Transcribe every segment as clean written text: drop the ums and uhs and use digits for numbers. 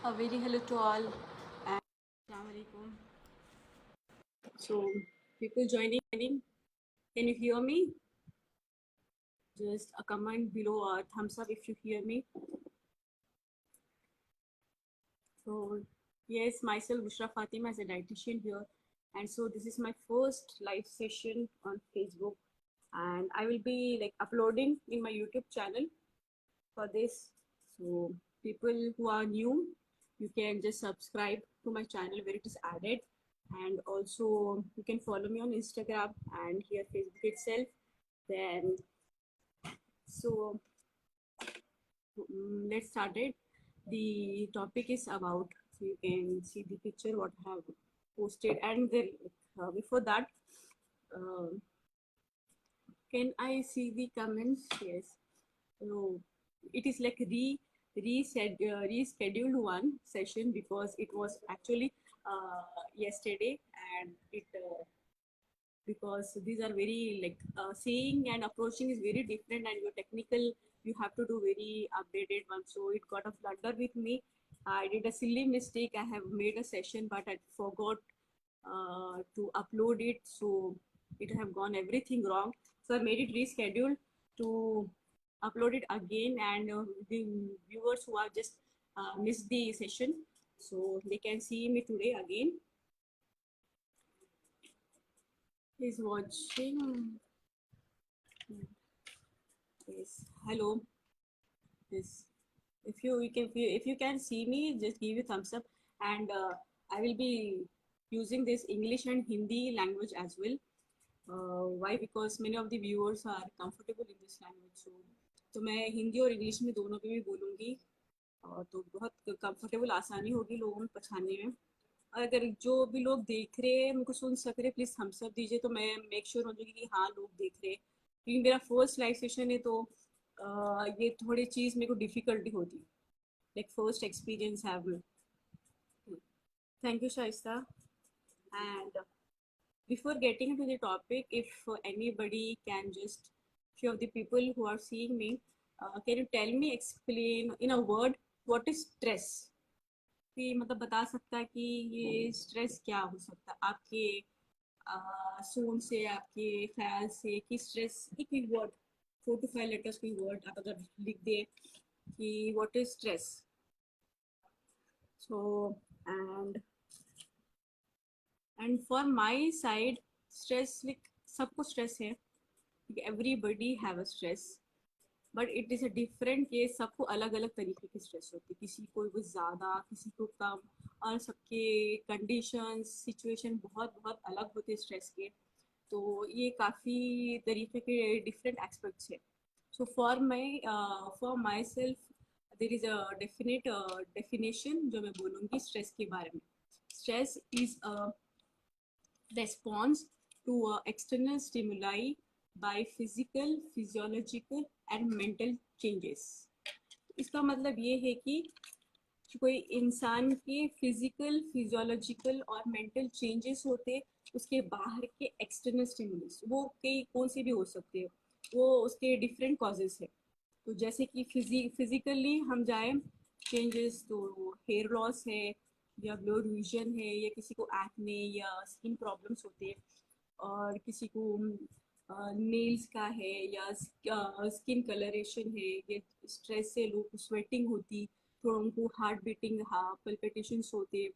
A very hello to all and Assalamu alaikum. So, people joining, can you hear me? Just a comment below, a thumbs up if you hear me. So, yes, myself Bushra Fatima as a dietitian here, and so this is my first live session on Facebook, and I will be like uploading in my YouTube channel for this. So, people who are new, you can just subscribe to my channel where it is added, and also you can follow me on Instagram and here Facebook itself. Then so let's start it. The topic is about, so you can see the picture what I have posted, and then before that, uh, can I see the comments? Yes. So it is like rescheduled one session because it was actually yesterday, and it because these are very like saying and approaching is very different, and your technical you have to do very updated one. So it got a blunder with me. I did a silly mistake. I have made a session, but I forgot to upload it. So it have gone everything wrong. So I made it rescheduled to upload it again, and the viewers who have just missed the session, so they can see me today again. Is watching. Yes. Hello. Yes. If you can see me, just give a thumbs up, and I will be using this English and Hindi language as well. Why? Because many of the viewers are comfortable in this language. तो मैं हिंदी और English में दोनों पे भी बोलूँगी, और तो बहुत कंफर्टेबल आसानी होगी लोगों में पछानने में। अगर जो भी लोग देख रहे हैं मुझको सुन सक रहे, प्लीज थम्स अप दीजिए तो मैं मेक श्योर हो जाऊंगी कि हाँ लोग देख रहे हैं, क्योंकि मेरा फर्स्ट लाइव सेशन है, तो ये थोड़ी चीज मेरे को डिफिकल्टी होती है, like first experience have. Thank you Shaista. And before getting into the topic, if anybody can just, few of the people who are seeing me, can you tell me, explain in a word what is stress? कि मतलब बता सकता है कि ये stress क्या हो सकता है आपके सोच से, आपके ख्याल से, कि स्ट्रेस एक वर्ड, 4 to 5 letters कोई वर्ड आप अगर लिख दे कि what is stress. So and for my side, stress like सबको स्ट्रेस है, everybody have a stress, but it is a different case. सबको अलग अलग तरीके की स्ट्रेस होती है, किसी को वो ज़्यादा, किसी को कम, और सबके कंडीशंस सिचुएशन बहुत बहुत अलग होते हैं स्ट्रेस के। तो ये काफ़ी तरीके के डिफरेंट एस्पेक्ट्स है। So for my self there is a definite definition जो मैं बोलूँगी स्ट्रेस के बारे में। Stress is a response to external stimuli by physical, physiological and mental changes। इसका मतलब ये है कि कोई इंसान के फिजिकल, फिजियोलॉजिकल और मेंटल चेंजेस होते, उसके बाहर के एक्सटर्नल स्टिमुलस, वो कई कौन से भी हो सकते हैं, वो उसके डिफरेंट कॉजेस है। तो जैसे कि फिजिकली हम जाए चेंजेस, तो हेयर लॉस है, या ब्लड विजन है, या किसी को एक्ने या स्किन प्रॉब्लम्स होते हैं, और किसी को नेल्स का है, या स्किन कलरेशन है, या स्ट्रेस से लोग स्वेटिंग होती, थोड़ा उनको हार्ट बीटिंग, हाँ पल्पिटेशंस होते,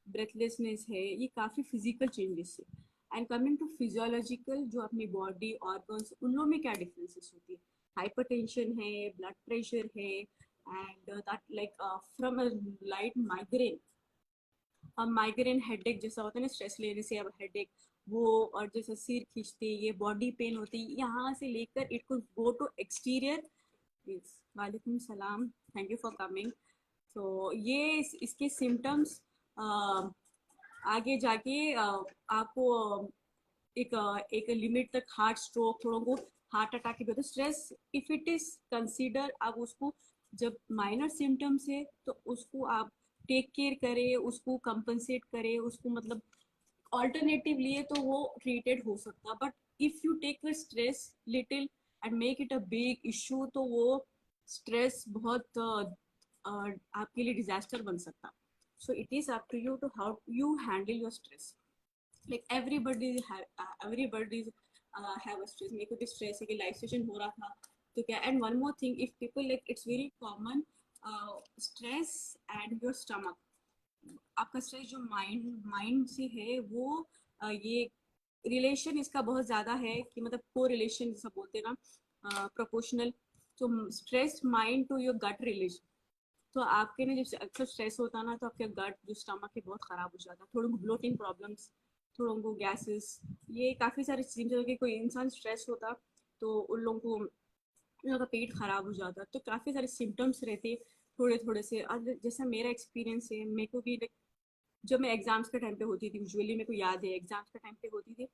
ब्रेथलेसनेस है, ये काफ़ी फिजिकल चेंजेस है। एंड कमिंग टू फिजियोलॉजिकल, जो अपनी बॉडी ऑर्गन्स, उन लोगों में क्या डिफरेंसेस होती है, हाइपरटेंशन है, ब्लड प्रेशर है, and that like from a light migraine. अब माइग्रेन हेडेक जैसा होता है ना, स्ट्रेस लेने से अब हेडेक वो, और जैसे सिर खींचते, ये बॉडी पेन होती है, यहाँ से लेकर it could go to exterior. वालेकुम सलाम, थैंक यू फॉर कमिंग। तो ये इसके सिम्टम्स आगे जाके आपको एक लिमिट तक हार्ट स्ट्रोक, थोड़ा को हार्ट अटैक भी होता है। Stress if it is consider, आप उसको जब माइनर सिम्टम्स है तो उसको आप टेक केयर करें, उसको कंपनसेट करें, उसको मतलब ऑल्टरनेटिव लिए तो वो ट्रीटेड हो सकता है। But if you take stress little and make it a big issue, तो वो स्ट्रेस बहुत आपके लिए डिजास्टर बन सकता. So it is up to you to how you handle your stress. Like everybody have a stress. मेरे को भी स्ट्रेस है कि लाइफ सेशन हो रहा था तो क्या. And one more thing, if people like, it's very common stress and your stomach. आपका स्ट्रेस जो माइंड माइंड से है वो ये रिलेशन इसका बहुत ज़्यादा है कि मतलब को रिलेशन जैसा बोलते हैं ना, प्रोपोर्शनल. तो stress mind to your gut relation. तो आपके ना जब अक्सर स्ट्रेस होता है ना तो आपके गट जो स्टमक है बहुत ख़राब हो जाता है. थोड़ों को ब्लोटिंग प्रॉब्लम्स, थोड़ों को गैसेस, ये काफ़ी सारे चीज़ें कि कोई इंसान स्ट्रेस होता तो उन लोगों को उन लोगों का पेट खराब हो जाता. तो काफ़ी सारे सिम्टम्स रहते थोड़े थोड़े से. और जैसा मेरा एक्सपीरियंस है, मेरे को भी जब मैं एग्जाम्स के टाइम पे होती थी, यूजुअली मेरे को याद है एग्जाम्स के टाइम पे होती थी,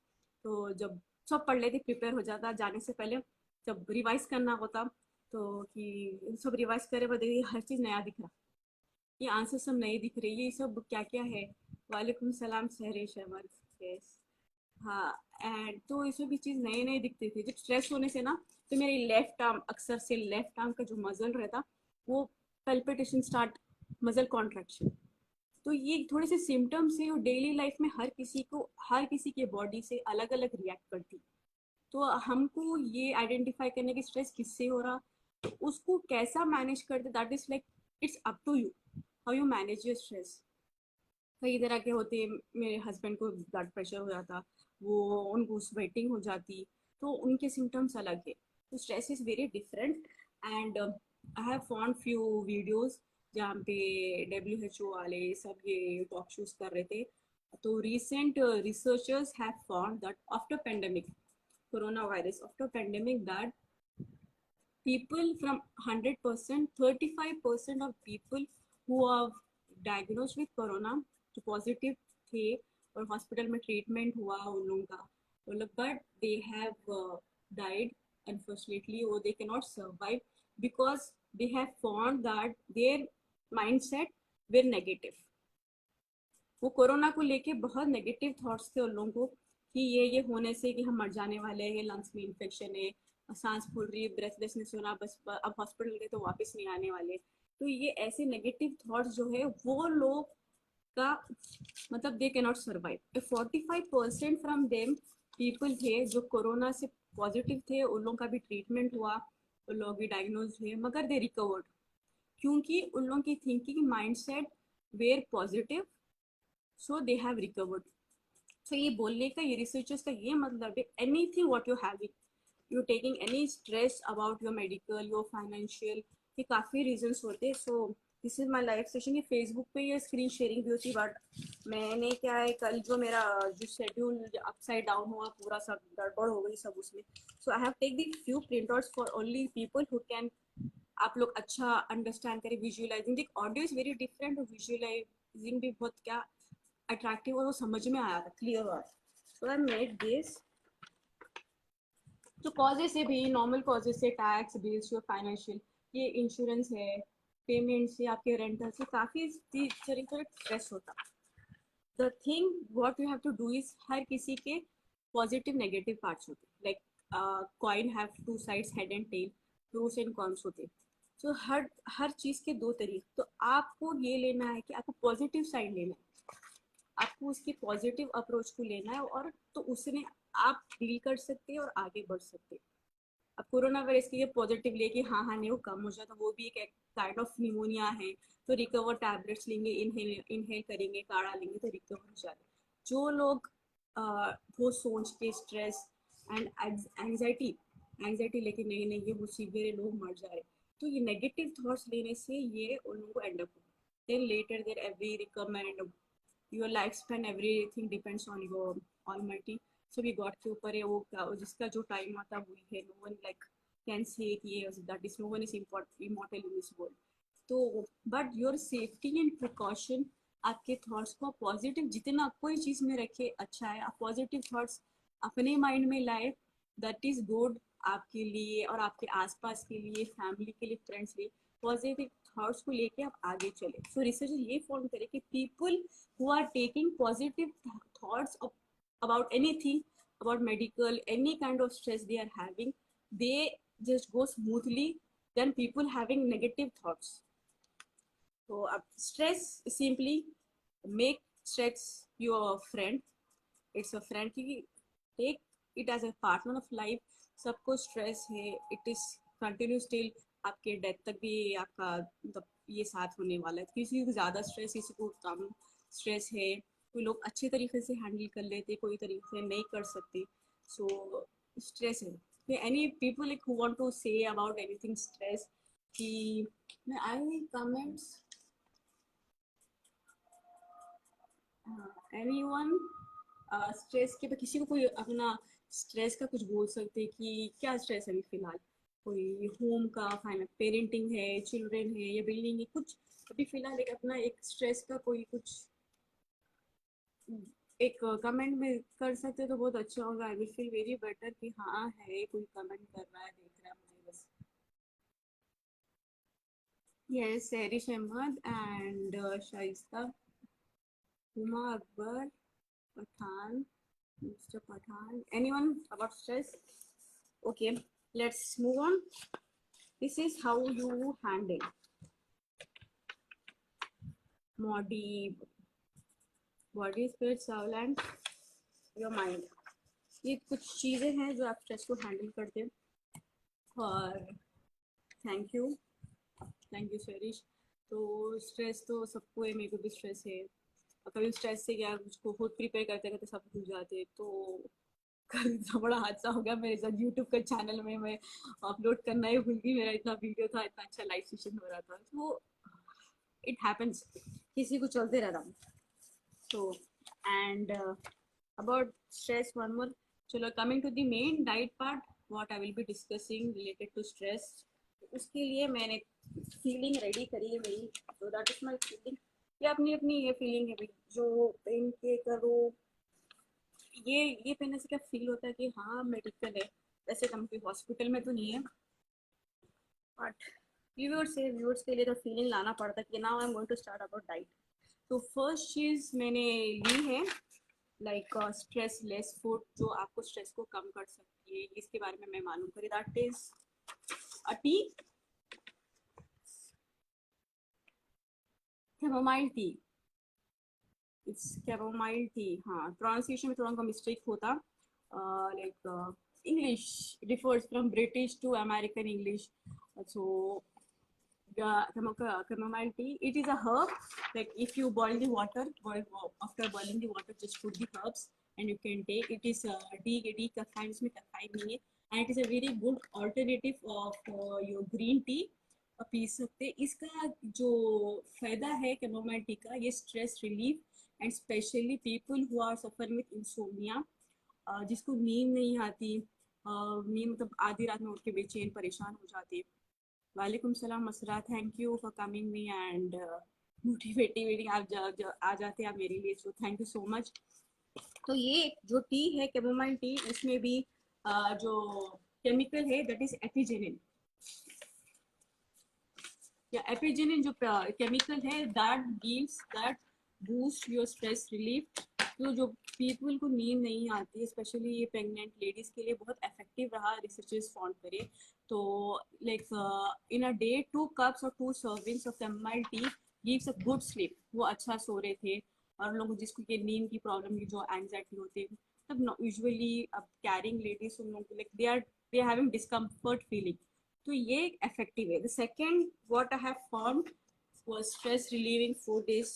तो जब सब पढ़ लेती, प्रिपेयर हो जाता जाने से पहले, जब रिवाइज करना होता तो कि सब रिवाइज करे बदे हर चीज़ नया दिख रहा, ये आंसर सब नए दिख रहे, ये सब क्या क्या है. वालेकुम सलाम सहरेश अहमद. यस. हाँ. एंड तो इसमें भी चीज़ नए नए दिखते थे. जब स्ट्रेस होने से ना तो मेरी लेफ्ट आर्म, अक्सर से लेफ्ट आर्म का जो मसल रहता वो पल्पिटेशन स्टार्ट, मसल कॉन्ट्रैक्शन. तो ये थोड़े से सिम्टम्स है और डेली लाइफ में हर किसी के बॉडी से अलग अलग रिएक्ट करती. तो हमको ये आइडेंटिफाई करने की स्ट्रेस किससे हो रहा, तो उसको कैसा मैनेज करते, that is like it's up to you how you manage your stress. कई तरह के होते हैं. मेरे हस्बैंड को ब्लड प्रेशर हो जाता, वो उनको स्वेटिंग हो जाती, तो उनके सिम्टम्स अलग है. तो stress is very different. And I have found few videos जहाँ पे WHO वाले सब ये टॉक शोज कर रहे थे. तो recent researchers have found that after pandemic coronavirus, after pandemic, that people from 100%, 35% of people who are diagnosed with corona जो पॉजिटिव थे और हॉस्पिटल में ट्रीटमेंट हुआ उन लोगों का, मतलब but they have died unfortunately, or they cannot survive because they have found that their mindset were negative. वो कोरोना को लेके बहुत नेगेटिव थॉट्स थे उन लोगों को कि ये होने से कि हम मर जाने वाले हैं, लंग्स में इन्फेक्शन है, सांस फूल रही है, ब्रेथलेसनेस होना, बस अब हॉस्पिटल गए तो वापस नहीं आने वाले. तो ये ऐसे नेगेटिव थॉट्स जो है वो लोग का मतलब they can not survive. 45% from them people थे जो कोरोना से पॉजिटिव थे, उन लोगों का भी ट्रीटमेंट हुआ, उन लोग भी डायग्नोज हुए, मगर दे रिकवर्ड क्योंकि उन लोगों की thinking mindset were positive, so they have recovered. सो ये बोलने का, ये रिसर्चर्स का ये मतलब है, anything what you having, you taking any stress about your medical, your financial, ये काफ़ी रीजंस होते हैं. So this is my life session. ये फेसबुक पे ये स्क्रीन शेयरिंग भी होती, बट मैंने क्या है, कल जो मेरा जो शेड्यूल अपसाइड डाउन हुआ, पूरा सब गड़बड़ हो गई सब उसमें. So I have take the few printouts for only people who can, आप लोग अच्छा अंडरस्टैंड करें. विजुअलाइजिंग, देख ऑडियो इज वेरी डिफरेंट और विजुअलाइजिंग भी बहुत क्या अट्रैक्टिव और वो समझ में आया था, क्लियर हुआ. So I made this. तो कॉजेस है भी, नॉर्मल कॉजेस है, टैक्स, बिल्स, योर फाइनेंशियल, ये इंश्योरेंस है, पेमेंट से, आपके रेंटल से, काफ़ी स्ट्रेस होता. The thing what you have to do is, हर किसी के पॉजिटिव नेगेटिव पार्ट्स होते, like coin have two sides, head and tail, pros and cons होते. सो हर चीज़ के दो तरीके. तो आपको ये लेना है कि आपको पॉजिटिव साइड लेना है, आपको उसकी पॉजिटिव अप्रोच को लेना है, और तो उसने आप डील कर सकते हैं और आगे बढ़ सकते हैं. अब कोरोना वायरस की ये पॉजिटिव लेके हाँ हाँ नहीं वो कम हो जाता, वो भी एक काइंड ऑफ निमोनिया है, तो रिकवर टैबलेट्स लेंगे, इनहेल करेंगे, काढ़ा लेंगे तो रिकवर हो जाए. जो लोग वो सोच के स्ट्रेस एंड एंग्जाइटी एंग्जाइटी लेके नहीं नहीं ये वो सीवियर लोग मर जा रहे, तो ये नेगेटिव थॉट्स लेने से ये उन लोगों को end up. Then later there every recommend your life span, everything depends on your almighty. So we god के ऊपर है, वो जिसका जो टाइम आता वही है. No one like can say कि that is, no one is immortal in this world. तो but your safety and precaution, आपके थॉट्स को पॉजिटिव जितना कोई चीज़ में रखे अच्छा है. आप पॉजिटिव थॉट्स अपने माइंड में लाए, दैट इज गुड आपके लिए और आपके आसपास के लिए, फैमिली के लिए, फ्रेंड्स के लिए. पॉजिटिव थॉट्स को लेके आप आगे चले. सो रिसर्च ये फाउंड करे कि people who are taking positive thoughts about anything, about medical, any kind of stress they are having, they just go smoothly than people having negative thoughts. तो अब stress simply make stress your friend, it's a friend की, take it as a partner of life. सबको stress है, it is continue still आपके death तक भी आपका मतलब ये साथ होने वाला है। किसी को ज़्यादा स्ट्रेस, किसी को कम स्ट्रेस है, कोई लोग अच्छे तरीके से हैंडल कर लेते, कोई तरीके से नहीं कर सकते। सो स्ट्रेस है। Any people like who want to say about anything stress कि आई कमेंट्स एनीवन स्ट्रेस के, किसी को कोई अपना स्ट्रेस का कुछ बोल सकते हैं कि क्या स्ट्रेस है अभी फिलहाल, कोई होम का फाइनल पेरेंटिंग है, चिल्ड्रन है या बिल्डिंग है, कुछ अभी फिलहाल एक अपना एक स्ट्रेस का कोई कुछ एक कमेंट में कर सकते तो बहुत अच्छा होगा। I will feel very better कि हाँ है कोई कमेंट कर रहा है, देख रहा है मुझे बस। Yes, Sairish Ahmed and Shaista, Huma Akbar, Pathan, Mr. Pathan. Anyone about stress? Okay, let's move on. This is how you handle body, body, spirit, soul, and your mind. ये कुछ चीज़ें हैं जो आप स्ट्रेस को हैंडल करते हैं। और थैंक यू, थैंक यू शेरिश। तो स्ट्रेस तो सबको है, मेरे को भी स्ट्रेस है। और कभी स्ट्रेस से क्या उसको खुद प्रिपेयर करते करते सब भूल जाते, तो कल इतना बड़ा हादसा हो गया मेरे साथ यूट्यूब के चैनल में, मैं अपलोड करना ही भूल गई। मेरा इतना वीडियो था, इतना अच्छा लाइव सेशन हो रहा था, तो इट हैपेंस, किसी को चलते रहता। so and about stress one more, चलो coming to the main diet part, what I will be discussing related to stress। उसके लिए मैंने फीलिंग रेडी करी है मेरी, so that is my feeling। ये अपनी अपनी ये फीलिंग है भाई, जो पेन के करो, ये पहनने से क्या फील होता है कि हाँ मेडिकल है, वैसे हम कोई हॉस्पिटल में तो नहीं है, बट व्यूअर्स के लिए तो फीलिंग लाना पड़ता है कि now I am going to start about diet. तो फर्स्ट चीज मैंने ली है लाइक स्ट्रेस लेस फूड, जो आपको स्ट्रेस को कम कर सकती है, इसके बारे में मैं मालूम करी। That is a tea, chamomile tea. It's chamomile tea. हाँ, प्रोनाउंसिएशन में थोड़ा सा मिस्टेक होता, like English differs from British to American English. So chamomile tea, it is a herb. Like if you boil the water, after boiling the water, just put the herbs and you can take. It is decaffeine, इसमें caffeine नहीं है, and it is a very good alternative of your green tea। पी सकते। इसका जो फायदा है chamomile tea का, ये stress relief and specially people who are suffering with insomnia, जिसको नींद नहीं आती, नींद मतलब आधी रात में उठ के बेचैन परेशान हो जाती है। वालेकुम सलाम Masra, thank you for coming me and motivating, आ जाते हैं आप मेरे लिए, so thank you so much. तो ये जो टी है कैमोमाइल टी, इसमें भी जो केमिकल है दैट इज एपिजेनिन, या एपिजेनिन जो केमिकल है that gives that boost your stress relief. तो जो पीपल को नींद नहीं आती, स्पेशली ये प्रेग्नेंट लेडीज के लिए बहुत इफेक्टिव रहा, रिसर्चेस फाउंड करे। तो like in a day 2 cups और 2 servings of chamomile tea gives a good sleep. वो अच्छा सो रहे थे। और लोग जिसको ये नींद की प्रॉब्लम की जो एंजाइटी होती है, तब यूजुअली अब कैरिंग लेडीज उन लोगों को like they are having discomfort feeling, तो ये इफेक्टिव है। The second what I have found was stress relieving food is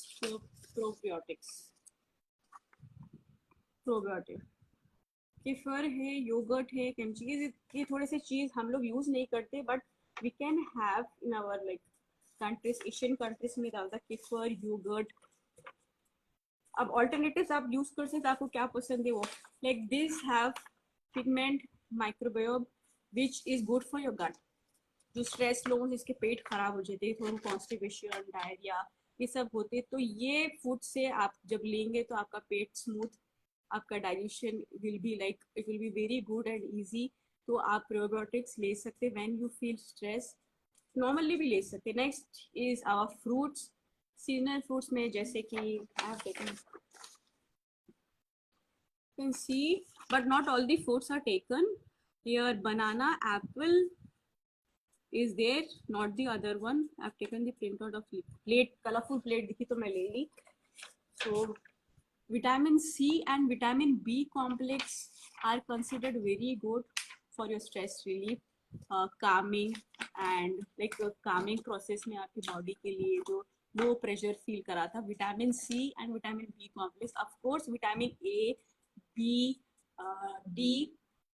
probiotics। Probiotic kefir है, योगर्ट है, केमची, ये थोड़े से चीज हम लोग यूज नहीं करते, but we can have in our like countries, Asian countries में ज्यादा केफर, योगर्ट। अब ऑल्टरनेटिव्स आप यूज कर सकते, आपको क्या पसंद है वो, like this have pigment microbiome which is good for your gut. जो स्ट्रेस लोगों से इसके पेट खराब हो जाते हैं, थोड़ा कॉन्स्टिपेशन, डायरिया, ये सब होते हैं, तो ये फूड से आप जब लेंगे तो आपका पेट स्मूथ, आपका digestion will be like it will be very good and easy. तो आप प्रोबायोटिक्स ले सकते when you feel stress, normally भी ले सकते। Next is our fruits, seasonal fruits में जैसे कि आप can see, but not all the fruits are taken here। Banana, apple is there, not the other one. I've taken the printout of plate, colorful plate दिखी तो मैं ले ली. So vitamin C and vitamin B complex are considered very good for your stress relief, calming and like calming process में आपकी body के लिए जो low pressure feel करा था. Vitamin C and vitamin B complex, of course vitamin A, B, D,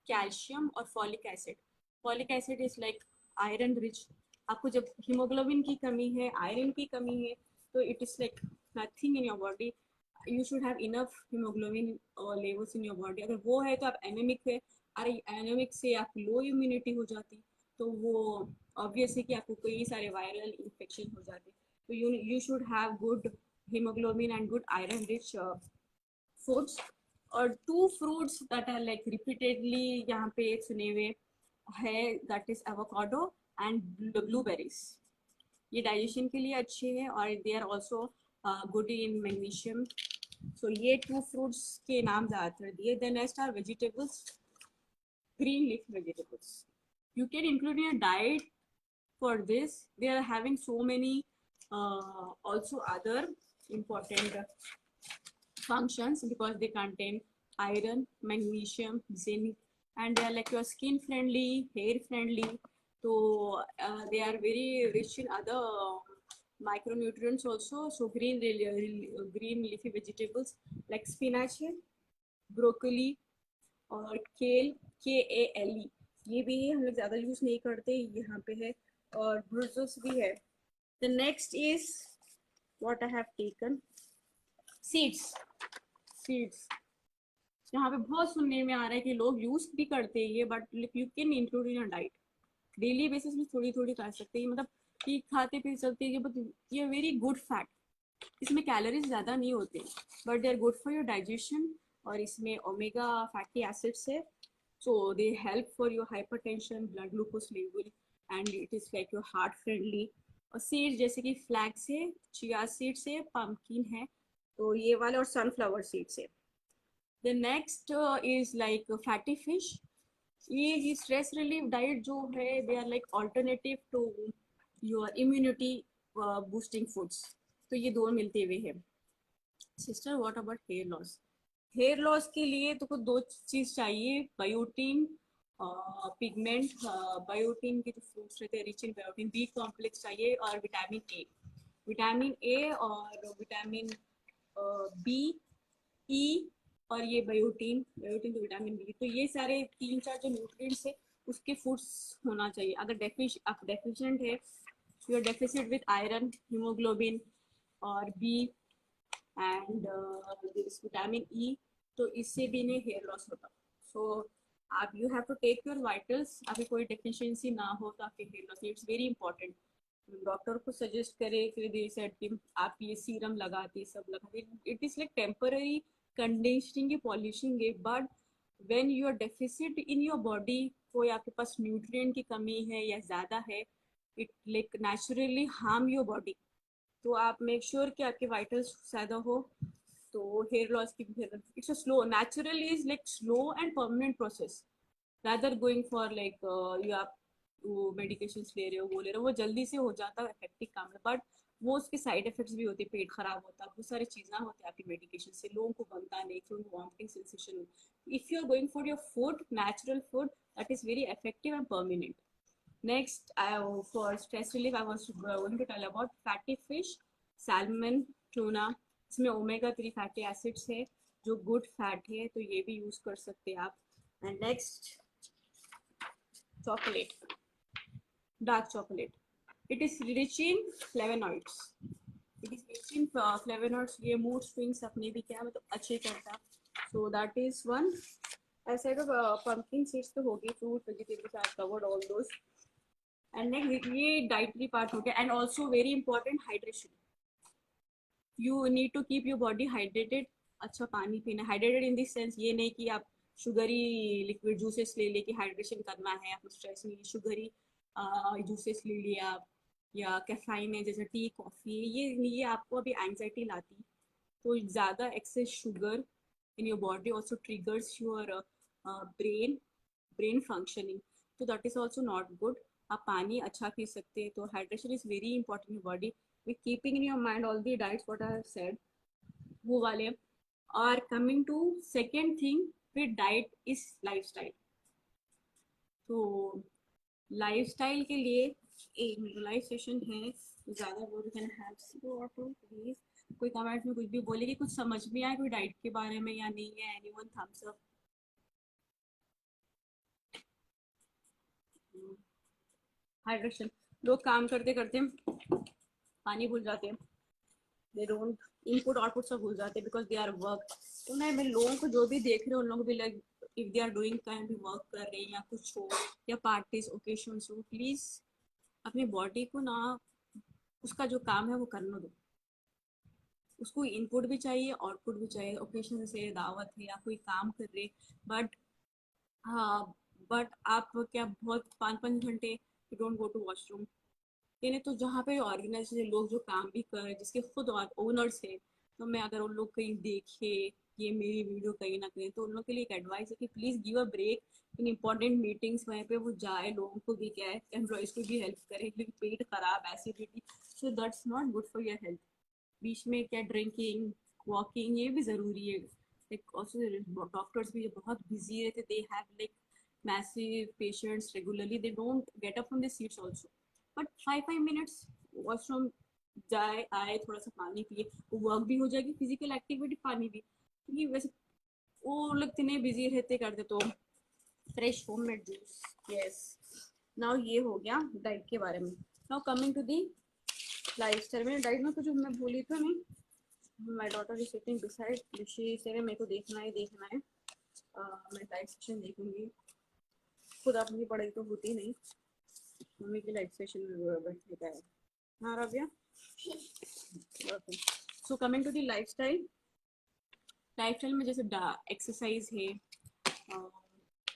calcium और folic acid. Folic acid is like iron rich. आपको जब हीमोग्लोबिन की कमी है, आयरन की कमी है, तो it is like nothing in your body. You should have enough haemoglobin levels in your body. अगर वो है तो आप एनेमिक है, और एनेमिक से आप लो इम्यूनिटी हो जाती, तो वो ऑब्वियस है कि आपको कई सारे वायरल इन्फेक्शन हो जाते. So you should have good hemoglobin and good iron rich foods. और 2 fruits that are like repeatedly यहाँ पे सुने हुए है, that is avocado and blueberries. ये digestion के लिए अच्छे हैं और they are also good in magnesium. So ये 2 fruits के नाम ज़्यादातर दिए. The next are vegetables, green leaf vegetables. You can include in your diet. For this, they are having so many also other important functions because they contain iron, magnesium, zinc, and they are like your skin friendly, hair friendly. So they are very rich in other micronutrients also. So green leafy vegetables like spinach, broccoli और केल, KALE, ये भी हम लोग ज़्यादा use नहीं करते, यहाँ पे है. और ब्रुजस भी है. The next is what I have taken, seeds. Seeds यहाँ पे बहुत सुनने में आ रहा है कि लोग यूज भी करते हैं ये, but you can include in your diet. Daily basis में थोड़ी थोड़ी खा सकते हैं, मतलब कि खाते पी सकते हैं, बट ये वेरी गुड फैट. इसमें कैलोरीज ज़्यादा नहीं होते, but they are good for your digestion. और इसमें ओमेगा फैटी एसिड्स है, so they help for your hypertension, blood glucose level, and it is like your heart friendly. और seeds जैसे कि फ्लैक्स है, चिया सीड्स है, पम्पकिन है, तो ये वाले, और सनफ्लावर सीड्स है. The next is like fatty fish. ये स्ट्रेस रिलीफ डाइट जो है, they are like alternative to your immunity boosting foods. तो ये दो मिलते हुए है. Sister, what about hair loss? Hair loss के लिए तो कुछ 2 चीज़ चाहिए, बायोटीन, पिगमेंट. बायोटीन के जो फ्रूट्स रहते हैं rich in biotin, B complex चाहिए, और विटामिन ए. विटामिन ए और विटामिन बी, ई, और ये बायोटीन. बायोटीन तो विटामिन बी. तो ये सारे 3-4 जो न्यूट्रिएंट्स है उसके फूड्स होना चाहिए. अगर आप डेफिशिएंट है, you are deficit with iron, haemoglobin और बी एंड विटामिन ई, तो इससे भी नहीं हेयर लॉस होता. सो आप you have to take your vitals. अभी कोई डेफिशिएंसी ना हो तो आपके hair loss, it's very important. Doctor को सजेस्ट करे कि दे सेड कि आप ये सीरम लगाते, सब लगाते. It is like temporary conditioning, polishing है, but when you are deficit in your body, कोई आपके पास न्यूट्रिएंट की कमी है या ज़्यादा है, it like naturally harm your body. तो आप मेक श्योर कि आपके वाइटल्स ज़्यादा हो. तो हेयर लॉस की it's a slow, natural is like slow and permanent process, rather going for like you आप वो मेडिकेशन ले रहे हो, वो ले रहे हो, वो जल्दी से हो जाता है, इफेक्टिव काम है, बट वो उसके साइड इफेक्ट्स भी होते हैं. पेट खराब होता है, बहुत सारी चीज़ें होती है आपकी मेडिकेशन से, लोगों को बनता नहीं, फिर vomiting sensation. If you are going for your food, natural food, that is very effective and permanent. Next, for stress relief, I was going to tell about fatty fish, salmon, tuna. इसमें omega 3 fatty acids है जो good fat है, तो ये भी use कर सकते हैं आप. And next, chocolate, dark chocolate. It is rich in flavonoids. It is rich in flavonoids. ये मूड स्विंग्स अपने भी क्या मतलब अच्छे करता. So that is one. I said pumpkin seeds तो होगी, fruit, vegetables, I have covered all those. And next ये dietary part हो गया. And also very important, hydration. You need to keep your body hydrated. अच्छा पानी पीना. Hydrated in this sense ये नहीं कि आप शुगरी लिक्विड जूसेस ले लेके हाइड्रेशन करना है, आपको स्ट्रेस नहीं. शुगरी जूसेस ले लिया, या कैफाइन है जैसे टी, कॉफ़ी, ये आपको अभी एंजाइटी लाती. तो ज़्यादा excess sugar in your body also triggers your brain functioning, so that is also not good. आप पानी अच्छा पी सकते हैं। तो hydration is very important in body, with keeping in your mind all the diets what I have said, वो वाले। और coming to second thing with diet is lifestyle. तो लाइफस्टाइल के लिए एक लाइव सेशन है, ज़्यादा वो कैन हैव प्लीज। कोई कमेंट में कुछ भी बोले कि कुछ समझ में आए कोई डाइट के बारे में या नहीं है, एनीवन थम्स अप। हाइड्रेशन, लोग काम करते करते पानी भूल जाते हैं, दे डोंट इनपुट आउटपुट सब भूल जाते हैं बिकॉज दे आर वर्क। तो मैं लोगों को जो भी देख रहे हो उन लोगों को भी like if they are doing kind भी वर्क कर रहे हैं या कुछ हो या पार्टीज ओकेशन हो, प्लीज अपनी बॉडी को ना उसका जो काम है वो करने दो। उसको इनपुट भी चाहिए आउटपुट भी चाहिए, ओकेशन से दावत है या कोई काम कर रहे, बट हाँ, बट आप क्या बहुत 5-5 घंटे you don't go to washroom. नहीं तो जहाँ पे ऑर्गेनाइजेशन लोग जो काम भी कर रहे हैं जिसके खुद ओनर्स है, तो मैं अगर उन लोग कहीं देखे ये मेरी वीडियो कहीं ना कहीं, तो उन लोग के लिए एक एडवाइस है कि please give a break in important meetings. वहाँ पे वो जाए, लोगों को भी क्या है एम्प्लॉयज को भी हेल्प करे, क्योंकि पेट खराब acidity, so that's not good for your health. बीच में क्या ड्रिंकिंग वॉकिंग ये भी ज़रूरी है। लाइक ऑल्सो डॉक्टर्स भी बहुत बिजी रहते, they have like massive patients regularly, they don't get up from their seats also, but 5 minutes washroom जाए आए, थोड़ा सा पानी पिए, वर्क भी हो जाएगी, फिजिकल एक्टिविटी, पानी भी, क्योंकि वैसे वो लोग इतने बिजी रहते करते। तो fresh homemade juice, yes. Now ये हो गया डाइट के बारे में। Now coming to the lifestyle में, डाइट में कुछ मैं बोली तो नहीं, my daughter is sitting beside, she say मेरे को देखना है देखना है। मैं लाइव सेशन देखूंगी, खुद अपनी पढ़ाई तो होती नहीं, मम्मी की लाइव सेशन में बैठने का है। हाँ Rabia, okay. So coming to the lifestyle, lifestyle में जैसे एक्सरसाइज है,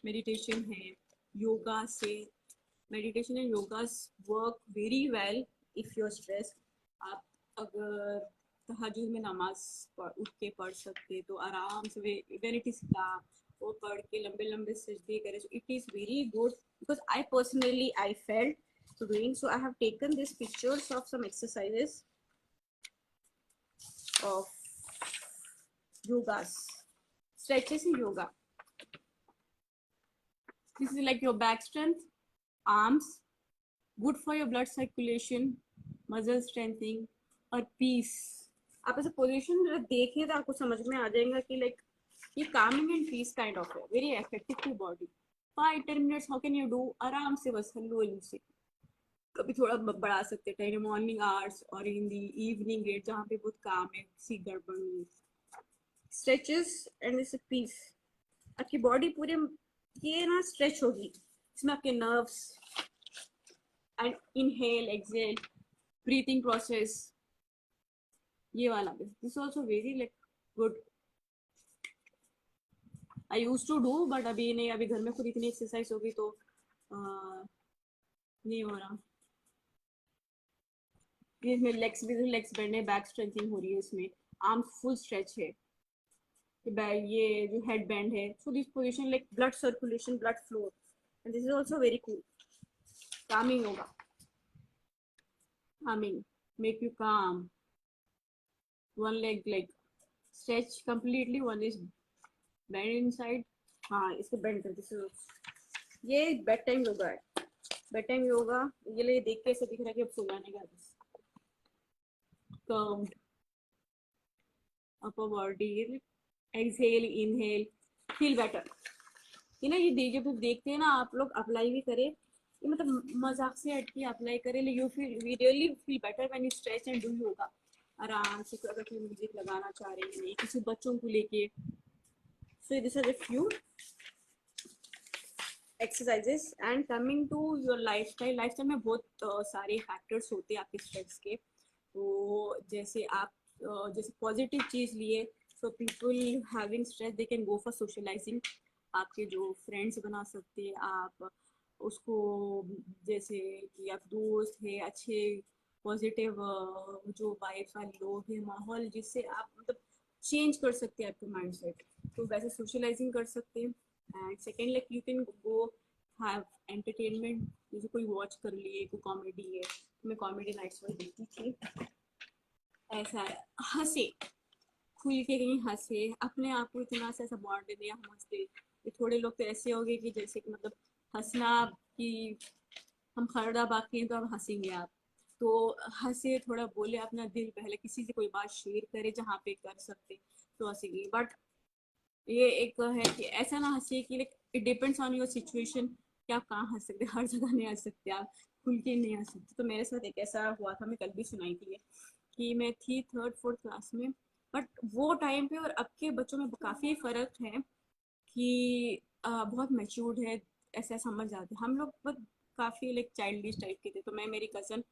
मेडिटेशन है, योगा से, meditation and yoga work very well if you are stress. आप अगर तहज्जुद में नमाज उठ के पढ़ सकते तो आराम से, व्हेन इट इज वो पढ़ के लंबे लंबे सजदे करे, so it is very good because I personally I felt doing so. I have taken these pictures of some exercises of yogas, stretches in yoga. This is like your back strength, arms, good for your blood circulation, muscle strengthening और peace। आप ऐसे position देखिए तो आपको समझ में आ जाएगा कि लाइक ये calming and peace kind of है, very effective to body। 5-10 minutes how can you do, आराम से बस हल्लू हल्लू से। कभी थोड़ा बढ़ा सकते हैं मॉर्निंग आवर्स और इन दी इवनिंग डेट जहाँ पे बहुत काम है, किसी गड़बड़ नहीं। स्ट्रेचेस एंड इस पीस, आपकी बॉडी पूरे ये ना स्ट्रेच होगी, इसमें आपके nerves and inhale exhale breathing process, ये वाला this also very like good. I use to do but अभी नहीं, अभी घर में खुद इतनी एक्सरसाइज होगी तो नहीं हो रहा। इसमें लेग्स भी, लेग्स बैंड है, बैक स्ट्रेचिंग हो रही है, इसमें आर्म फुल स्ट्रेच है, ये जो हेड बैंड है, so this position like blood circulation blood flow, and this is also very cool. Kameng होगा, कामिंग, मेक यू काम। one leg stretch completely, one is bend inside। हाँ इसको बेंड कर, दिस ये बेड टाइम योगा है, बेड टाइम योगा। ये लिए देख के ऐसा दिख रहा है कि अब सुलाने का, curved upper body, exhale inhale, feel better. ये ना ये जब देखते हैं ना आप लोग अप्लाई भी करें, ये मतलब मजाक से हट के अप्लाई करें, you feel we really feel better when you stretch and do yoga. आराम से, अगर कोई म्यूजिक लगाना चाह रहे हैं, नहीं किसी बच्चों को लेके, so this are the few exercises. And coming to your lifestyle, lifestyle में बहुत सारे फैक्टर्स होते हैं आपके स्ट्रेस के। तो जैसे आप जैसे पॉजिटिव चीज़ लिए, so people having stress they can go for socialising. आपके जो फ्रेंड्स बना सकते हैं आप उसको, जैसे कि आप दोस्त है अच्छे पॉजिटिव जो वाइब्स वाले लोग हैं, माहौल जिससे आप मतलब चेंज कर सकते हैं आपका माइंड सेट, तो वैसे सोशलाइजिंग कर सकते हैं। And second like you can go have entertainment, जैसे कोई वॉच कर लिए, कोई कॉमेडी है, मैं कॉमेडी नाइट्स में देखती थी। ऐसा है, हंसे, खुल के कहीं हंसे, अपने आप को इतना सा ऐसा बॉन्ड दिया, हम हंसते। ये थोड़े लोग तो ऐसे हो गए कि जैसे कि मतलब हंसना कि हम खरड़ा बाकी हैं तो हम हंसेंगे आप, तो हंसे, थोड़ा बोले अपना दिल, पहले किसी से कोई बात शेयर करे जहाँ पे कर सकते तो हंसेंगे। बट ये एक है कि ऐसा ना हंसिए कि like it depends on your situation कि आप कहाँ हंस सकते, हर जगह नहीं हंस सकते आप, खुल के नहीं हंस सकते। तो मेरे साथ एक ऐसा हुआ था, मैं कल भी सुनाई थी ये, कि मैं थी थर्ड फोर्थ क्लास में। बट वो टाइम पे और अब के बच्चों में काफ़ी फ़र्क है कि बहुत मैच्योर्ड है, ऐसा समझ जाते हम लोग, बट काफ़ी लाइक चाइल्डिश टाइप के थे। तो मैं, मेरी कज़न,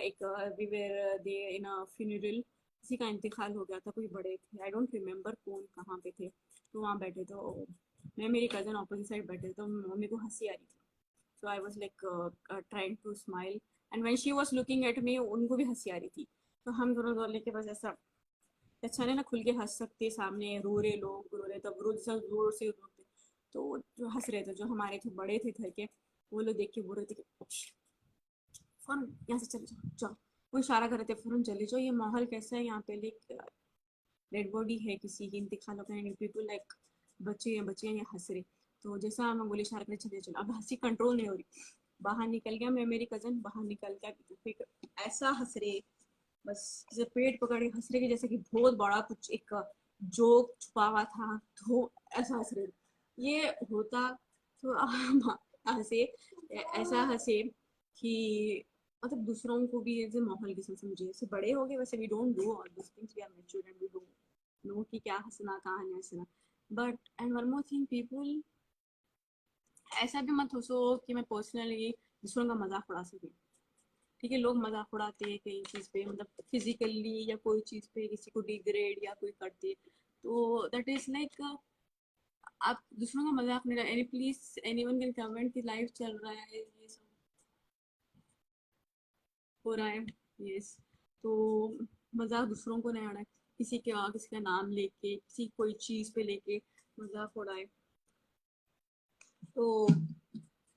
एक we were they in a funeral, किसी का इंतकाल हो गया था, कोई बड़े थे, आई डोंट रिमेम्बर कौन कहाँ पे थे। तो वहाँ बैठे, तो मैं, मेरी कज़न ऑपोजिट साइड बैठे, तो मम्मी को हंसी आ रही थी। So I was like trying to smile, and when she was looking at me, उनको भी हंसी आ रही थी। तो हम दोनों दोनों के बस ऐसा, अच्छा नहीं ना, खुल के हंस सकते, सामने रो रहे लोग, रो रहे, तब रो सब जोर से रोते। तो जो हंस रहे थे, जो हमारे थे बड़े थे घर के, वो लोग देख के बोल रहे थे कि फौरन यहाँ से चले जाओ, जाओ। वो इशारा कर रहे थे फौरन चले जाओ, ये माहौल कैसा है यहाँ पे, लाइक डेड बॉडी है किसी की, इंतकाल हो गया, पीपल लाइक बच्चे हैं, ये हंस रहे। तो जैसा हम बोले इशारा कर चले चलो, अब हंसी कंट्रोल नहीं हो रही, बाहर निकल गया, मैं, मेरी कजन बाहर निकल गया, फिर ऐसा हंस रहे, बस जैसे पेट पकड़ के हंस रहे कि जैसे कि बहुत बड़ा कुछ एक जोक छुपा हुआ था, तो ऐसा हंस रहे। ये होता तो हम हंसे, ऐसा हंसे कि मतलब दूसरों को भी ऐसे माहौल की समझे, जैसे बड़े हो गए वैसे we don't do all this things, we are mature and we don't know कि क्या हंसना, कहाँ नहीं हंसना। But and one more thing, people ऐसा भी मत सोचो कि मैं पर्सनली दूसरों का मजाक उड़ा सकूं। ठीक है, लोग मजाक उड़ाते हैं कई चीज़ पे, मतलब फिजिकली या कोई चीज़ पे किसी को डिग्रेड या कोई करते, तो दैट इज लाइक, आप दूसरों का मजाक नहीं, any please anyone can comment कि लाइफ चल रहा है, ये सब हो रहा है, यस। तो मजाक दूसरों को नहीं उड़ाए, किसी का नाम लेके, किसी कोई चीज़ पे लेके मजाक उड़ाए, तो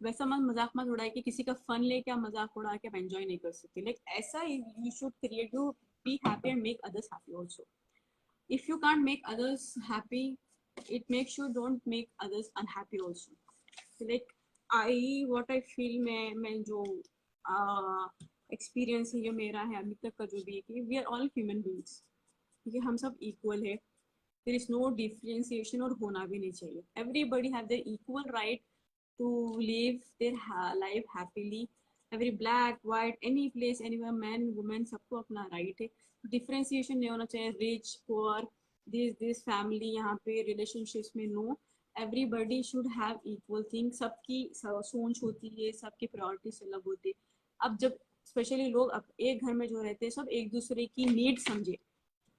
वैसा मत मजाक मत उड़ाए कि किसी का फन लेके आप मजाक उड़ा के आप एंजॉय नहीं कर सकते, लाइक ऐसा you should create, you be happy and make others happy also. if you can't make others happy, it makes you don't make others unhappy also. So like I, what I feel, मैं जो experience है, जो मेरा है अभी तक का, जो भी है कि we are all human beings, ठीक है, हम सब इक्वल है, देयर इज नो डिफ्रेंसिएशन, और होना भी नहीं चाहिए। Everybody have their equal right to live their life happily, every black white any place anywhere, man woman, सबको अपना राइट है। डिफ्रेंसिएशन नहीं होना चाहिए, रिच पुअर, दिस फैमिली, यहाँ पे रिलेशनशिप्स में no, everybody should have equal thing. सबकी सोच होती है, सबकी प्रायोरिटीज अलग होती है। अब जब स्पेशली लोग अब एक घर में जो रहते हैं, सब एक दूसरे की नीड समझे,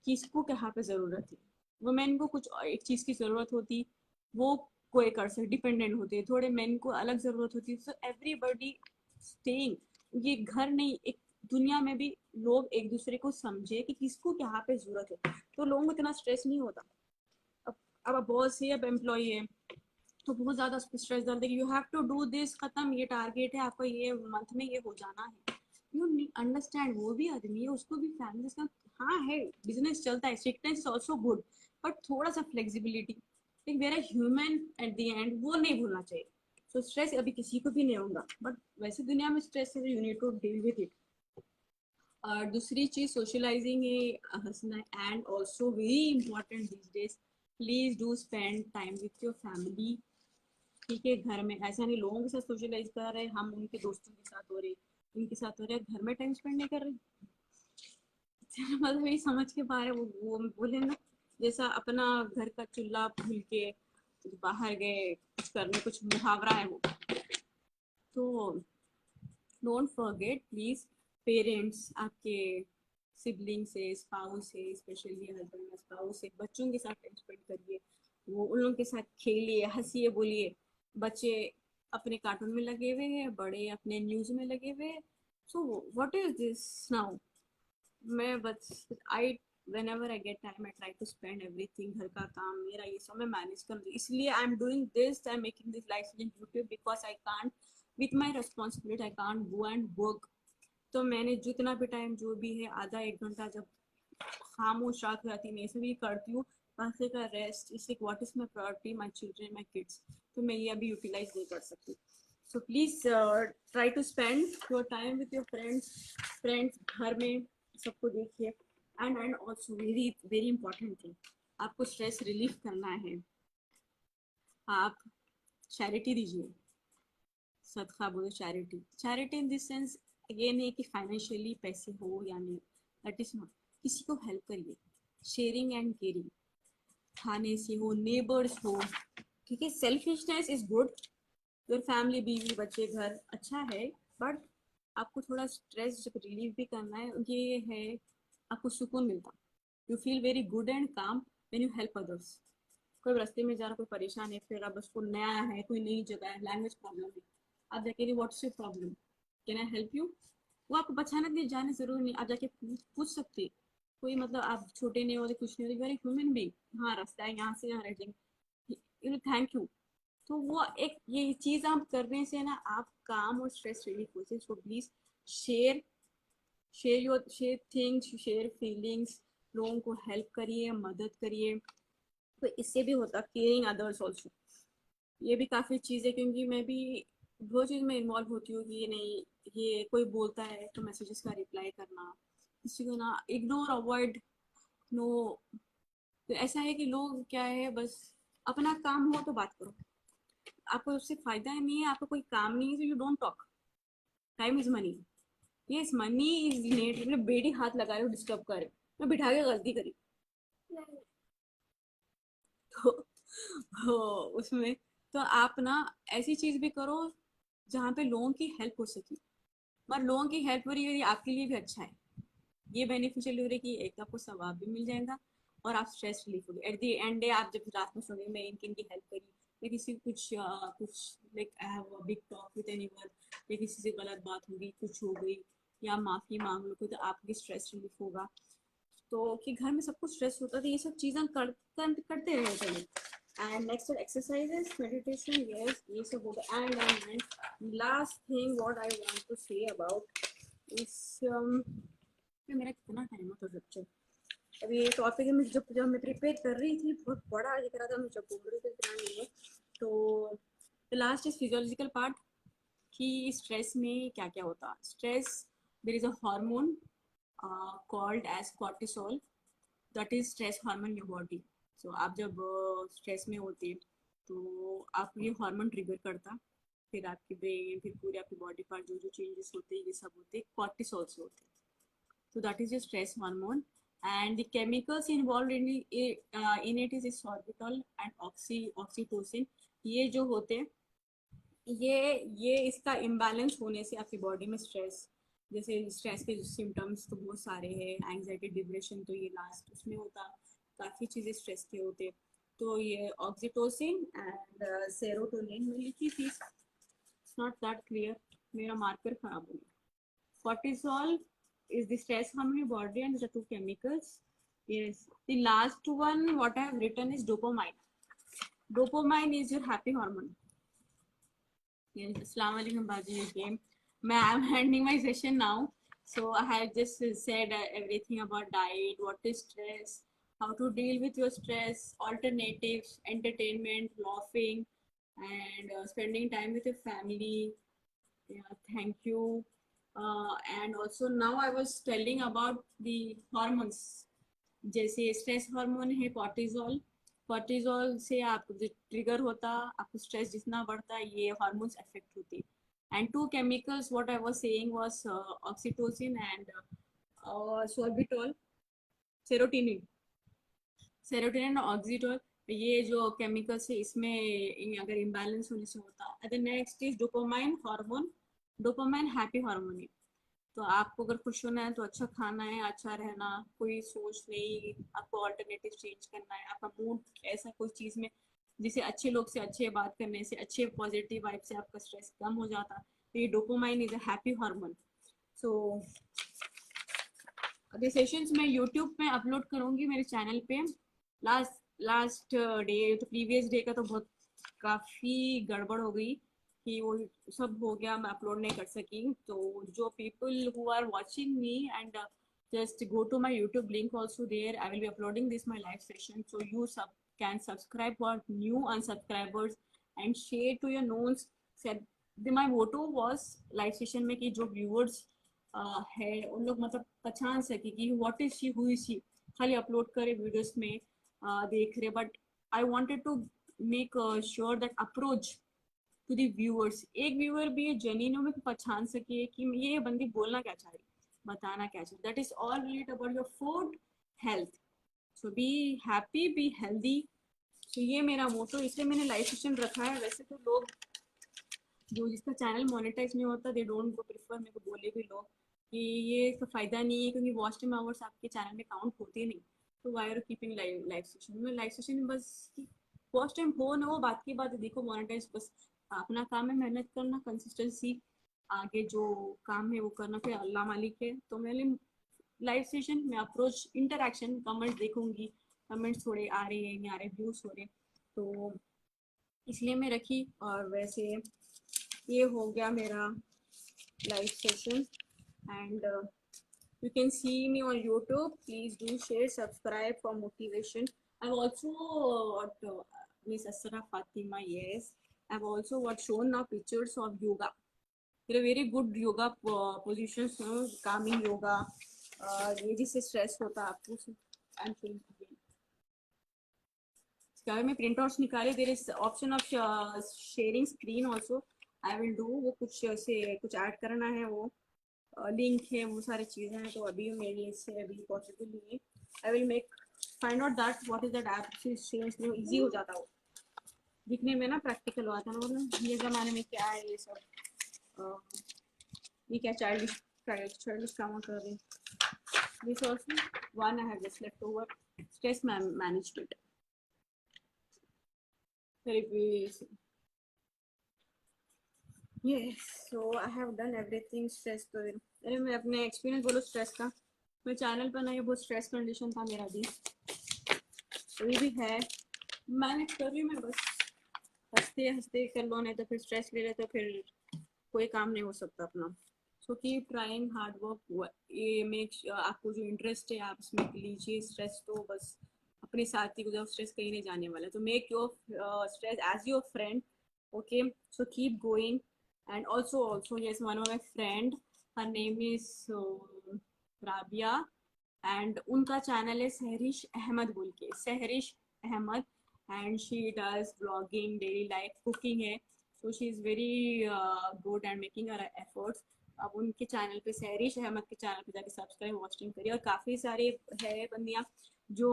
किसको कहाँ पे ज़रूरत है। वुमेन को कुछ एक चीज़ की ज़रूरत होती, वो कोई कर सकते, डिपेंडेंट होते हैं, थोड़े मेन को अलग ज़रूरत होती है। सो एवरीबडी स्टेइंग, ये घर नहीं, एक दुनिया में भी लोग एक दूसरे को समझे कि किसको कहाँ पे ज़रूरत है, तो लोगों को इतना स्ट्रेस नहीं होता। अब अब बॉस है, अब एम्प्लॉय है, तो बहुत ज़्यादा स्ट्रेस डालते कि you have to do this, खत्म, ये टारगेट है आपका, ये मंथ में ये हो जाना है। यू अंडरस्टैंड, वो भी आदमी है, उसको भी फैमिली का, हाँ है, बिजनेस चलता है, strictness is also good, but थोड़ा सा flexibility, like we're human at the end, वो नहीं भूलना चाहिए। सो स्ट्रेस अभी किसी को भी नहीं होगा, बट वैसे दुनिया में स्ट्रेस है, you need to deal with it. और दूसरी चीज सोशलाइजिंग है, हंसना, and also very important this days, please do spend time with your family. ठीक है, घर में ऐसा नहीं लोगों के साथ सोशलाइज कर रहे, हम उनके दोस्तों के साथ हो रहे, उनके साथ हो रहे, घर में टाइम स्पेंड नहीं कर रहे। मतलब ये समझ के बाहर है, वो बोले ना, जैसा अपना घर का चूल्हा भूल के बाहर गए कुछ करने, कुछ मुहावरा है वो। तो डोंट फॉरगेट प्लीज, पेरेंट्स, आपके सिबलिंग से, स्पाउस से, स्पेशली हस्बैंड स्पाउस से, बच्चों के साथ टाइम स्पेंड करिए, वो उन लोगों के साथ खेलिए, हंसिए, बोलिए। बच्चे अपने कार्टून में लगे हुए हैं, बड़े अपने न्यूज में लगे हुए हैं। So what is this now, मैं बस आई whenever I get time I try to spend everything, घर का काम मेरा ये सब मैं मैनेज कर रही हूँ, इसलिए आई am doing this, I am making this life in YouTube because I can't with my responsibility I can't go and work. तो मैंने जितना भी टाइम जो भी है आधा एक घंटा जब खामोश रात हो जाती है मैं भी करती हूँ, बाकी का रेस्ट इसलिए what is my priority, my children, my kids, तो मैं ये अभी यूटिलाइज नहीं कर सकती। So please try to spend your time with your friends घर में सबको देखिए। And also very very important thing, आपको स्ट्रेस रिलीफ करना है, आप चैरिटी दीजिए, सदका बोलो charity, charity in this sense ये नहीं कि फाइनेंशियली पैसे हो या नहीं, दैट इज नॉट, किसी को हेल्प करिए, शेयरिंग एंड केयरिंग, खाने से हो, नेबर्स हो, ठीक है। Selfishness is good, your family, बीवी, बच्चे, घर अच्छा है, बट आपको थोड़ा स्ट्रेस जब रिलीव भी करना है, ये है आपको सुकून मिलता, you feel very good and काम व्हेन यू हेल्प अदर्स। कोई रास्ते में जा रहा, कोई परेशान है, फिर अब उसको नया है, कोई नई जगह है, लैंग्वेज प्रॉब्लम है, आप जाके what's your problem, can I help you, वो आपको बचाने के लिए जाने जरूरी नहीं, आप जाके पूछ सकते, कोई मतलब आप छोटे नहीं होते, कुछ नहीं होते, वेरी ह्यूमन बीइंग, हाँ रास्ता है यहाँ से यहाँ रह जाएंगे, यू थैंक यू। तो वो एक ये चीज आप करने से ना आप काम और स्ट्रेस रिलीफ होते हैं। So please share share things, share feelings, लोगों को हेल्प करिए, मदद करिए, तो इससे भी होता केयरिंग अदर्स ऑल्सो, ये भी काफ़ी चीज़ है, क्योंकि मैं भी वो चीज़ में इन्वॉल्व होती हूँ कि ये नहीं, ये कोई बोलता है तो मैसेजेस का रिप्लाई करना, किसी को ना इग्नोर अवॉइड, नो, तो ऐसा है कि लोग क्या है बस अपना काम हो तो बात करो, आपको उससे फायदा नहीं है, आपको कोई काम नहीं है, तो you don't talk, time is money, yes money is net, बेटी हाथ लगा रहे हो डिस्टर्ब करे, मैं बिठा के गलती करी, तो हो उसमें, तो आप ना ऐसी चीज भी करो जहाँ पे लोगों की हेल्प हो सके, पर लोगों की हेल्प हो रही है, आपके लिए भी अच्छा है, ये बेनिफिशियल हो रही है कि एक आपको सवाब भी मिल जाएगा और आप स्ट्रेस रिलीफ होगी, एट द एंड डे आप जब रात में सोने मैं इनकी इनकी हेल्प करी, या किसी कुछ like I have a big talk with anyone, या किसी से गलत बात होगी, कुछ हो गई, या माफी मांग लो, तो आपकी स्ट्रेस रिलीफ होगा। तो कि घर में सब कुछ स्ट्रेस होता है, तो ये सब चीज़ें करते रहे चलिए। And next exercises, meditation, yes ये सब होगा। And last thing what I want to say about is, मेरा कितना टाइम होता लेक्चर, अभी ये टॉपिक है, मैं जब जब मैं प्रिपेयर कर रही थी बहुत बड़ा दिख रहा था, मैं जब बोल रही थी इतना नहीं है। तो लास्ट इज फिजियोलॉजिकल पार्ट, कि स्ट्रेस में क्या क्या होता है, stress there is a hormone called as cortisol, that is stress hormone in your body। so आप जब स्ट्रेस में होते तो आप ये हार्मोन ट्रिगर करता, फिर आपकी ब्रेन, फिर पूरे आपकी बॉडी पार्ट जो जो चेंजेस होते हैं ये सब होते हैं कॉर्टिसोल से होते हैं, so that is your stress hormone। and the chemicals involved in it is sorbitol and oxytocin, ये जो होते हैं, ये इसका इम्बैलेंस होने से आपकी बॉडी में स्ट्रेस, जैसे स्ट्रेस के सिम्टम्स तो बहुत सारे हैं, एंजाइटी, डिप्रेशन, तो ये लास्ट उसमें होता, काफ़ी चीज़ें स्ट्रेस के होते, तो ये ऑक्सीटोसिन एंड सेरोटोनिन में लिखी थी, नॉट दैट क्लियर, मेरा मार्कर खराब हो गया। cortisol is the stress hormone in your body and the two chemicals, yes, the last one what I have written is dopamine, dopamine is your happy hormone। Yes, Assalamu alaikum Baji again. I'm handing my session now. So I have just said everything about diet, what is stress, how to deal with your stress, alternatives, entertainment, laughing, and spending time with your family. Yeah, thank you. And also now I was telling about the hormones, जैसे stress hormone है cortisol, cortisol से आप trigger होता, आपको stress जितना बढ़ता है ये हार्मोन्स अफेक्ट होते, and two chemicals what I was saying was oxytocin and sorbitol, serotonin, serotonin और ऑक्सीटोल, ये जो केमिकल्स है इसमें अगर इम्बैलेंस होने से होता है। Next is dopamine hormone, dopamine happy hormone है, तो आपको अगर खुश होना है तो अच्छा खाना है, अच्छा रहना, कोई सोच नहीं, आपको ऑल्टरनेटिव चेंज करना है, आपका मूड ऐसा कोई चीज़ में जिसे अच्छे लोग से अच्छे बात करने से, अच्छे पॉजिटिव वाइब से आपका स्ट्रेस कम हो जाता, तो ये dopamine is a happy hormone. So ये सेशंस मैं यूट्यूब में अपलोड करूँगी मेरे चैनल पे। लास्ट डे तो प्रीवियस डे का तो बहुत काफ़ी गड़बड़ हो गई कि वो सब हो गया, मैं अपलोड नहीं कर सकी। तो जो people who are watching me and just go to my YouTube link also, there I will be uploading this my live session, so you can subscribe for new unsubscribers and share to your knowns। my motto was live session में कि जो viewers है उन लोग मतलब पहचान सके कि what is she, who is she. खाली अपलोड करे वीडियोस में देख रहे, but I wanted to make sure that approach to the viewers, एक व्यूअर भी जेन्युइन में पहचान सके कि ये बंदी बोलना क्या चाह रही, बताना क्या चाह रही। That is all related about your food health. So be happy, be healthy. तो ये मेरा मोटो, इसलिए मैंने लाइफ सेशन रखा है। वैसे तो लोग जो जिसका चैनल मोनेटाइज नहीं होता दे डोंट गो प्रिफर, मेरे को बोले भी लोग कि ये इसका फ़ायदा नहीं है क्योंकि वॉच टाइम आवर्स आपके चैनल में काउंट होते नहीं, तो why are keeping live session. में लाइव सेशन में बस वॉच टाइम हो ना हो बात की बात है, देखो मोनेटाइज बस अपना काम है, मेहनत करना, कंसिस्टेंसी, आगे जो काम है वो करना, फिर अल्लाह मालिक है। तो मैंने लाइव सेशन में अप्रोच इंटरेक्शन, कमेंट्स देखूंगी, कमेंट्स थोड़े आ रहे हैं नहीं आ रहे, व्यूज हो रहे, तो इसलिए मैं रखी। और वैसे ये हो गया मेरा live session, and you can see me on YouTube. Please do share, subscribe for motivation. I've also Miss Asra Fatima, yes, I've also shown now pictures of yoga. There are very good yoga positions, calming yoga, ये जिससे stress होता है आपको। I am showing again, क्या मैं print outs निकाले, there is option of sharing screen also, I will do. वो कुछ से कुछ ऐड करना है, वो लिंक है, वो सारी चीज़ें हैं, तो अभी मेरे से अभी पॉसिबल नहीं है। I will make find out that what is that app, easy हो जाता हो दिखने में ना, प्रैक्टिकल हुआ था ना, मतलब ये ज़माने में क्या है ये सब, ये क्या चाइल्डिश चाइल्डिश काम कर रहे हैं। This also one I have just left over, stress management. Yes, so I have done everything stress तो अरे मैं अपने एक्सपीरियंस बोलो स्ट्रेस का, मैं चैनल पर नहीं, बहुत स्ट्रेस कंडीशन था मेरा भी, अभी भी है, मैनेज कर रही हूँ मैं बस, हंसते हंसते कर लो, नहीं तो फिर स्ट्रेस ले रहे तो फिर कोई काम नहीं हो सकता अपना। So keep trying hard work, ये मेक आपको जो इंटरेस्ट है आप इसमें लीजिए। स्ट्रेस तो बस अपने साथ ही गुजरो, स्ट्रेस कहीं नहीं जाने वाला, तो make your stress as your friend. Okay, so keep going. and also yes, one of my friend, her name is Rabia, and उनका चैनल है सहरिश अहमद बोल के, Sahrish Ahmad, and she does vlogging, daily life, cooking है, so she is very good and making her efforts। अब उनके channel पे, सहरिश अहमद के channel पे जाके सब्सक्राइब वॉचिंग करिए। और काफ़ी सारे है बंदियाँ जो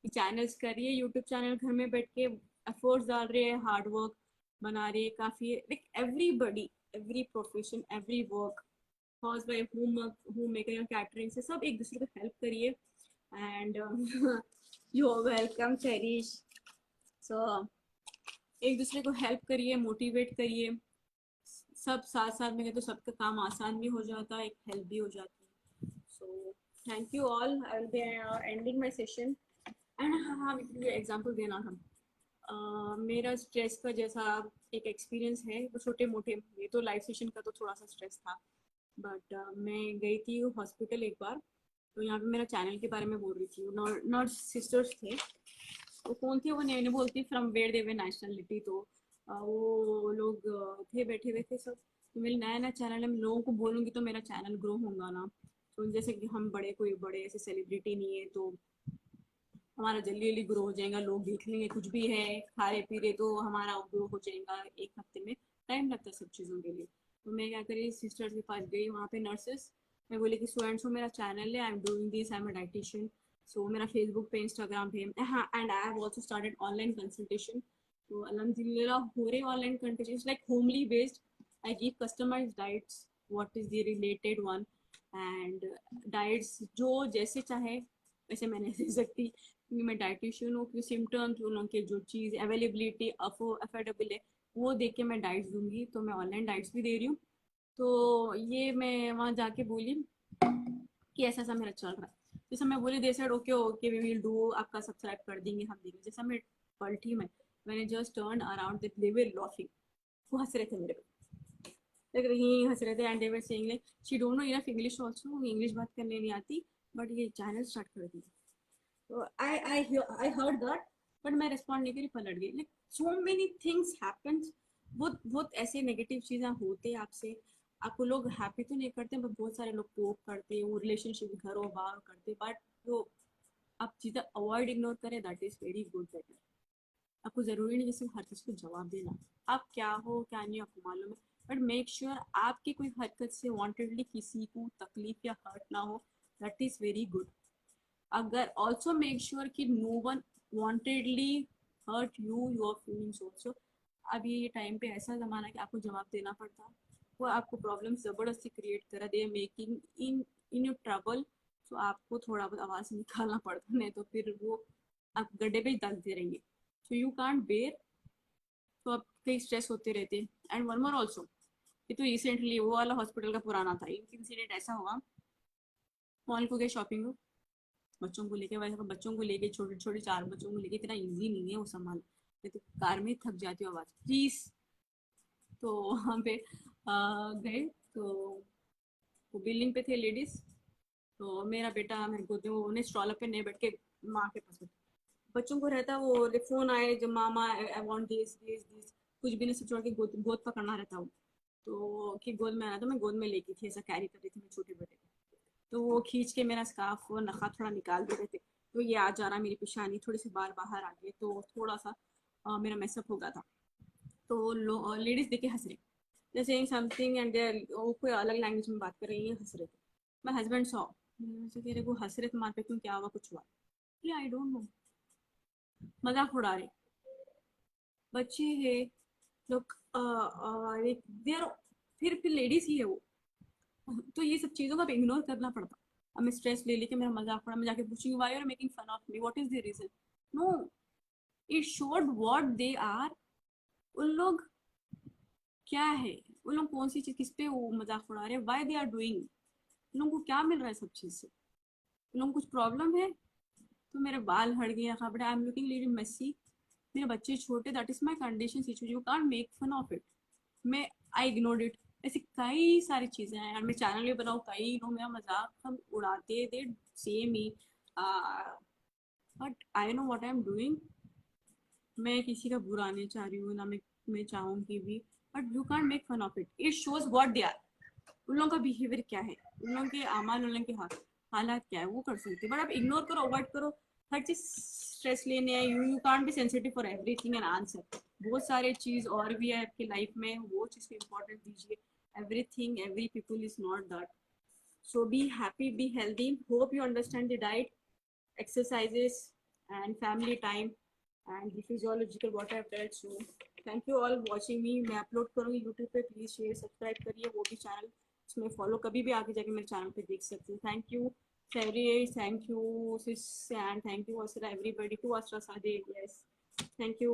चैनल्स कर रही है, यूट्यूब चैनल घर में बैठ के एफर्ट्स डाल रही है, हार्ड वर्क बना रही है काफ़ी, like everybody, every profession, every work, housewife, homemaker, catering से सब एक दूसरे को हेल्प करिए। And you are welcome cherish. So एक दूसरे को हेल्प करिए, मोटिवेट करिए, सब साथ साथ में तो सबका काम आसान भी हो जाता है, एक हेल्प भी हो जाती है। सो thank you all, I will be ending my session. And हाँ, एग्जाम्पल देना था, मेरा स्ट्रेस का जैसा एक एक्सपीरियंस है, वो छोटे मोटे, ये तो लाइफ सेशन का तो थोड़ा सा स्ट्रेस था, बट मैं गई थी हॉस्पिटल एक बार, तो यहाँ पे मेरा चैनल के बारे में बोल रही थी, नर्स सिस्टर्स थे, वो कौन थी वो नहीं बोलती, from where they were nationality, तो वो लोग थे बैठे हुए थे सब, तो मेरी नया नया चैनल है, मैं लोगों को बोलूँगी तो मेरा चैनल ग्रो होगा ना, तो जैसे कि हम बड़े कोई बड़े ऐसे सेलिब्रिटी नहीं है, तो हमारा जल्दी जल्दी ग्रो हो जाएगा, लोग देख लेंगे, कुछ भी है खा रहे पी रहे तो हमारा ग्रो हो जाएगा एक हफ्ते में, टाइम लगता है सब चीज़ों के लिए। तो मैं क्या करी, सिस्टर के पास गई, वहाँ पे नर्सेस, मैं बोली कि सो एंड सो मेरा चैनल है, I am doing this, I am a dietitian, so मेरा फेसबुक पे, इंस्टाग्राम पे, हाँ, and I have also started online consultation. तो अल्हम्दुलिल्लाह हो रहे online consultation, like homely based, I give customize diets, what is the related one, and diets जो जैसे चाहे वैसे मैं नहीं दे सकती, क्योंकि मैं डाइटिशियन हूँ, क्योंकि सिम्टम्स उनके जो चीज़ अवेलेबिलिटी अफोर्डेबल है वो देख के मैं डाइट्स दूंगी, तो मैं ऑनलाइन डाइट्स भी दे रही हूँ। तो ये मैं वहाँ जाके बोली कि ऐसा ऐसा मेरा चल रहा है। जैसे मैं बोली they said okay okay we will do, आपका सब्सक्राइब कर देंगे हम देंगे। जैसा मैं पलटी में मैंने just turn around they were laughing, वो हंस रहे थे मेरे पे, लग रही हंस रहे थे and they were saying like she don't know enough English also, English बात करने नहीं आती बट ये चैनल स्टार्ट कर दी। तो आई हर्ड दैट बट मैं रिस्पॉन्ड नहीं करी, पलट गई। Like so many things happens, बहुत बहुत ऐसे नेगेटिव चीज़ें होते हैं आपसे, आपको लोग हैप्पी तो नहीं करते बट बहुत सारे लोग पोक करते हैं, वो रिलेशनशिप घरों बाहर करते, बट वो आप चीज़ें अवॉइड इग्नोर करें that is very good better. आपको ज़रूरी नहीं किसी हर चीज़ को जवाब देना, आप क्या हो क्या नहीं आपको मालूम है, बट मेक श्योर आपकी कोई हरकत से वांटेडली किसी को तकलीफ या हर्ट ना हो, दैट इज़ वेरी गुड। अगर ऑल्सो मेक श्योर कि no one wantedly hurt you your feelings also. अभी ये टाइम पे ऐसा ज़माना कि आपको जवाब देना पड़ता है, वो आपको प्रॉब्लम ज़बरदस्ती क्रिएट करा they making in your trouble, तो आपको थोड़ा बहुत आवाज़ निकालना पड़ता, नहीं तो फिर वो आप गड्ढे पे ही दलते रहेंगे, सो यू कांट बेयर, तो आप कई स्ट्रेस होते रहते हैं। एंड वन मोर ऑल्सो, ये तो रिसेंटली वो वाला हॉस्पिटल का पुराना था, एक इंसिडेंट ऐसा हुआ, मॉल को गए शॉपिंग, बच्चों को लेके, वैसे तो बच्चों को लेके छोटे छोटे 4 बच्चों को लेके इतना इजी नहीं है वो संभाल, मैं तो कार में थक जाती हूँ आवाज प्लीज। तो वहाँ पे गए, तो वो बिल्डिंग पे थे लेडीज, तो मेरा बेटा मेरे गोद में, वो उन्हें स्ट्रॉलर पे नहीं बैठ के माँ के पास बैठे, बच्चों को रहता वो फोन आए जब mama I want this this this, कुछ भी नहीं सब छोड़ के गोद गोद पकड़ना रहता हूँ, तो कि गोद में आना, तो मैं गोद में लेके थी, ऐसा कैरी कर रही थी मैं छोटे बेटे को, तो वो खींच के मेरा स्कार्फ और नखा थोड़ा निकाल दे रहे थे, तो ये आ जा रहा मेरी पेशानी, थोड़े से बाल बाहर आ गए, तो थोड़ा सा मेरा मैसअप हो गया था, तो लेडीज देखे हंस रहे, जैसे समथिंग एंड वो कोई अलग लैंग्वेज में बात कर रही है, हंस रहे थे। मैं हस्बैंड सॉ तेरे को हंस रहे तुम्हारे पे क्यों, क्या हुआ, कुछ हुआ? आई डोंट नो, मजाक उड़ा रहे बच्चे है लोग, देर, फिर लेडीज ही है वो, तो ये सब चीजों का इग्नोर करना पड़ता। अब मैं स्ट्रेस ले लेके मेरा मजाक उड़ा, मैं जाके पूछूंगी why you are making fun of me, what is the reason, no, it showed what they are, उन लोग क्या है, उन लोग कौन सी चीज किस पे वो मजाक उड़ा रहे हैं, व्हाई दे आर डूइंग, उन लोगों को क्या मिल रहा है सब चीज से, उन लोगों को कुछ प्रॉब्लम है। तो मेरे बाल हट गए खबड़े, I am looking little messy, मेरे बच्चे छोटे, that is my condition situation, you can't make fun of it, मैं आई इग्नोर्ड इट। ऐसी कई सारी चीजें हैं, और मैं चैनल भी बनाऊँ, कई लोग मेरा मजाक हम उड़ाते, they say me, but I know what I am doing, मैं किसी का बुरा नहीं चाह रही हूँ ना, मैं चाहूंगी भी, but you can't make fun of it, it shows what they are, उन लोगों का बिहेवियर क्या है, उन लोगों के अमाल, उन लोगों के हालात क्या है, वो कर सकते, बट आप इग्नोर करो, अवॉइड करो, हर चीज स्ट्रेस लेने है, you can't be sensitive for everything and answer, बहुत सारे चीज और भी है आपकी लाइफ में, वो चीज को इम्पोर्टेंस दीजिए, everything every people is not that, so be happy, be healthy, hope you understand the diet, exercises and family time and the physiological what I've done. So thank you all watching me, मैं upload करूँगी YouTube पे, please share subscribe करिए, वो भी channel उसमें follow, कभी भी आगे जाके मेरे चैनल पे देख सकते हैं। Thank you Sari, thank you sis, and thank you Asra, everybody, to Asra Sade, yes, thank you।